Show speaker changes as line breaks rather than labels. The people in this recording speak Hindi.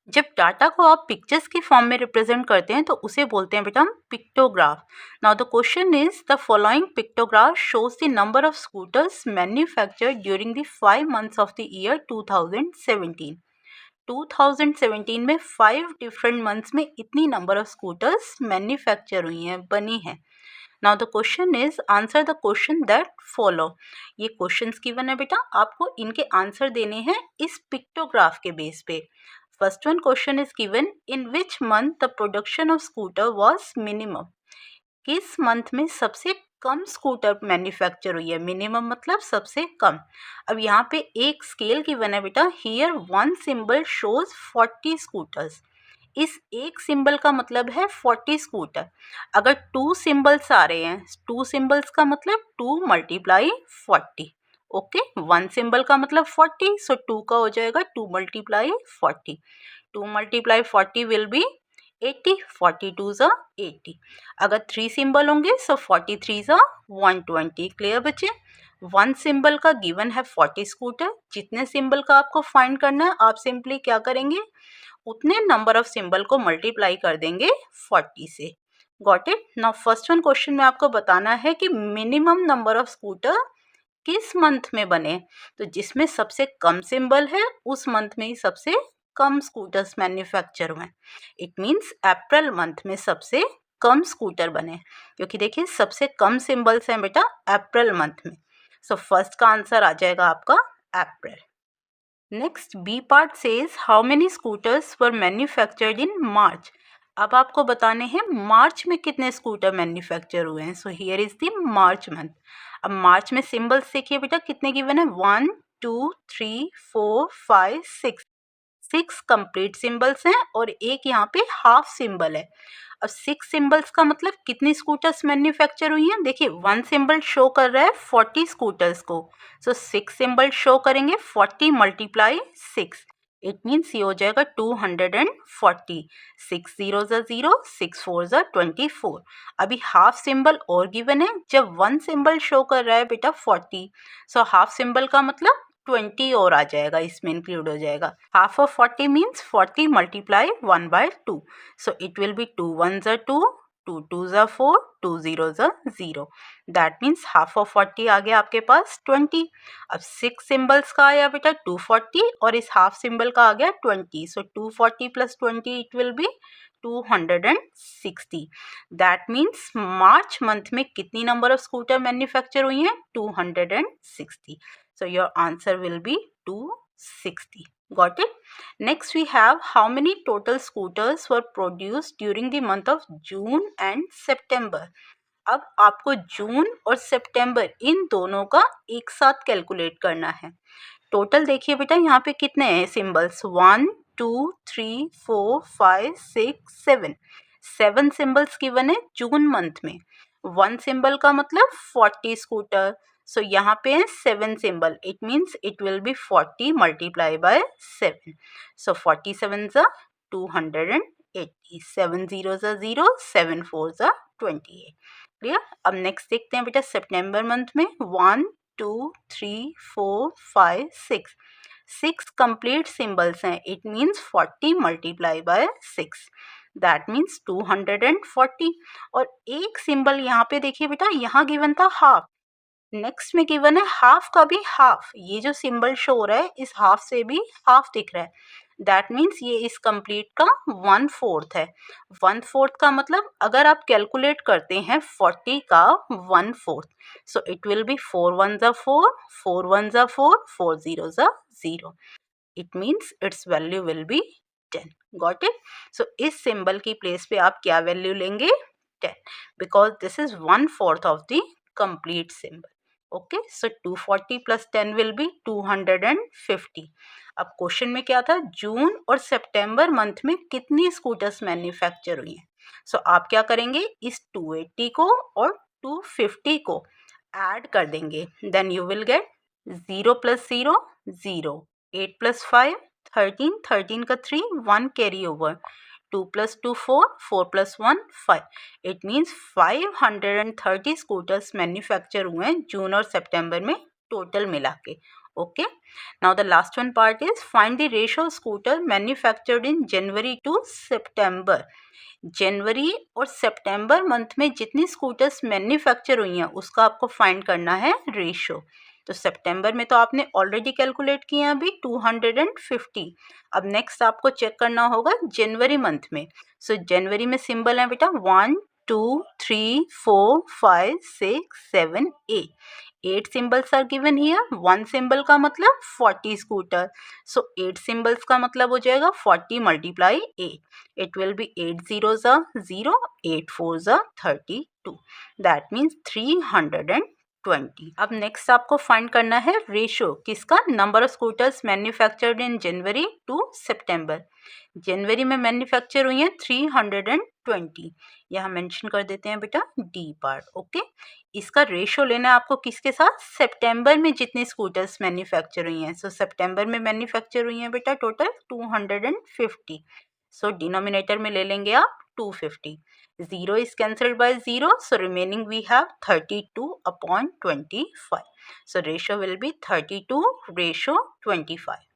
जब डाटा को आप पिक्चर्स के फॉर्म में रिप्रेजेंट करते हैं तो उसे बोलते हैं बेटा हम pictograph. Now the question is the following pictograph shows the number of scooters manufactured during the 5 months of the year 2017। 2017 में 5 डिफरेंट मंथ्स में इतनी नंबर ऑफ स्कूटर्स मैन्युफैक्चर हुई हैं, बनी हैं। Now the question is answer the question that follow. ये क्वेश्चंस गिवन है बेटा, आपको इनके आंसर देने हैं इस पिक्टोग्राफ के बेस पे। First one question is given in which month the production of scooter was minimum. किस मंथ में सबसे कम स्कूटर मैन्युफैक्चर हुई है, मिनिमम मतलब सबसे कम। अब यहाँ पे एक स्केल गिवन है बेटा, here one symbol shows 40 scooters. इस एक सिंबल का मतलब है 40 स्कूटर। अगर 2 सिंबल्स आ रहे हैं, 2 सिंबल्स का मतलब 2 × 40। ओके, 1 सिंबल का मतलब 40, सो 2 का हो जाएगा 2 × 40। 2 × 40 विल बी 80, 42 ज़ा 80। अगर 3 सिंबल होंगे सो 43 ज़ा 120। क्लियर बच्चे? 1 सिंबल का गिवन है 40 स्कूटर। जितने सिंबल का आपको फाइंड करना है, आप सिंपली क्या करेंगे, उतने नंबर ऑफ सिंबल को मल्टीप्लाई कर देंगे 40 से। Got it? Now first one question में आपको बताना है कि मिनिमम नंबर ऑफ स्कूटर किस मंथ में बने। तो जिसमें सबसे कम सिंबल है उस मंथ में ही सबसे कम स्कूटर्स मैन्युफैक्चर हुए। इट मीन्स अप्रैल मंथ में सबसे कम स्कूटर बने, क्योंकि देखिए सबसे कम सिंबल्स हैं बेटा अप्रैल मंथ में। सो फर्स्ट का आंसर आ जाएगा आपका April. Next B part says how many scooters were manufactured in March. अब आपको बताने हैं मार्च में कितने स्कूटर मैन्युफैक्चर हुए हैं। So here is the March month. अब मार्च में सिंबल्स देखिए बेटा कितने गिवन है, 1 2 3 4 5 6 कंप्लीट सिंबल्स हैं और एक यहाँ पे हाफ सिंबल है। अब 6 सिंबल्स का मतलब कितनी स्कूटर्स मैन्युफैक्चर हुई हैं। देखिए 1 सिंबल शो कर रहा है 40 स्कूटर्स को, सो 6 सिंबल शो करेंगे 40 × 6। इट मीन्स ये हो जाएगा 240। 6 0 ज़ा 0, 6 4 ज़ा 24। अभी हाफ सिंबल और गिवन है। जब 1 सिंबल शो कर रहा है बेटा 40, सो हाफ सिंबल का मतलब 20 और आ जाएगा, इसमें इंक्लूड हो जाएगा। Half of 40 means 40 × 1/2। So it will be 2 1s are 2, 2 2s are 4, 2 0s are 0. That means half of 40 आ गया आपके पास 20। अब 6 सिंबल्स का आया बेटा 240 और इस हाफ सिंबल का आ गया 20। So 240 plus 20 it will be 260. That means March month में कितनी नंबर ऑफ स्कूटर मैन्युफैक्चर हुई हैं, 260. So your answer will be 260. Got it? Next we have how many total scooters were produced during the month of June and September. अब आपको जून और सितंबर इन दोनों का एक साथ कैलकुलेट करना है। टोटल देखिए बेटा यहाँ पे कितने हैं सिंबल्स, 1 2 3 4 5 6 7। 7 सिंबल्स गिवन है जून मंथ में। 1 सिंबल का मतलब 40 स्कूटर, सो यहाँ पे है 7 symbol. It means it will be 40 × 7। सो 47 ज़ा 280, 7 0 ज़ा 0, 7 4 ज़ा 28। क्लियर? अब नेक्स्ट देखते हैं बेटा सितंबर मंथ में 1 2 3 4 5 6 कंप्लीट सिंबल्स हैं। It means 40 × 6, that means 240। और एक सिंबल यहाँ पे देखिए बेटा, यहाँ गिवन था हाफ, नेक्स्ट में गिवन है हाफ का भी हाफ। ये जो सिंबल शो हो रहा है इस हाफ से भी हाफ दिख रहा है, दैट मीन्स ये इस कंप्लीट का 1/4 है। 1/4 का मतलब अगर आप कैलकुलेट करते हैं 40 का 1/4, so it will be 4 1s are 4, 4 1s are 4, 4 0s are 0। It means its value will be 10। Got it? So इस सिंबल की प्लेस पे आप क्या वैल्यू लेंगे, 10, because this is 1/4 of the complete symbol. Okay, so 240 + 10 will be 250। अब क्वेश्चन में क्या था, जून और सितंबर मंथ में कितनी स्कूटर्स मैन्युफैक्चर हुई हैं। सो आप क्या करेंगे, इस 280 को और 250 को ऐड कर देंगे, देन यू विल गेट 0 + 0 0, 8 + 5 13, 13 का 3 1 carry over, 2 + 2 4, 4 + 1 5। It means 530 scooters manufacture हुए हैं जून और सितंबर में टोटल मिला के। Okay, now the last one part is find the ratio of scooter manufactured in January to September. जनवरी और सितंबर मंथ में जितनी स्कूटर्स मैन्युफैक्चर हुई हैं उसका आपको फाइंड करना है रेशो। तो सितंबर में तो आपने ऑलरेडी कैलकुलेट किया अभी 250। अब नेक्स्ट आपको चेक करना होगा जनवरी मंथ में। सो जनवरी में सिंबल है बेटा 1 2 3 4 5 6 7 8। 8 symbols are given here. 1 symbol का मतलब 40 scooter. So 8 symbols का मतलब हो जाएगा 40 multiply 8. It will be 8 zeros are 0, 8 fours are 32. That means 320. अब नेक्स्ट आपको फाइंड करना है रेशो किसका, number of scooters manufactured in January to September. जनवरी में मैन्युफैक्चर हुई है 320, यहाँ मेंशन कर देते हैं बेटा डी पार्ट। ओके, इसका रेशो लेना है आपको किसके साथ, सितंबर में जितनी स्कूटर्स मैन्युफैक्चर हुई हैं। सो सितंबर में मैन्युफैक्चर हुई हैं बेटा टोटल 250। सो डिनोमिनेटर में ले लेंगे आप 250। 0 is cancelled by 0, so remaining we have 32 upon 25. So ratio will be 32 ratio 25.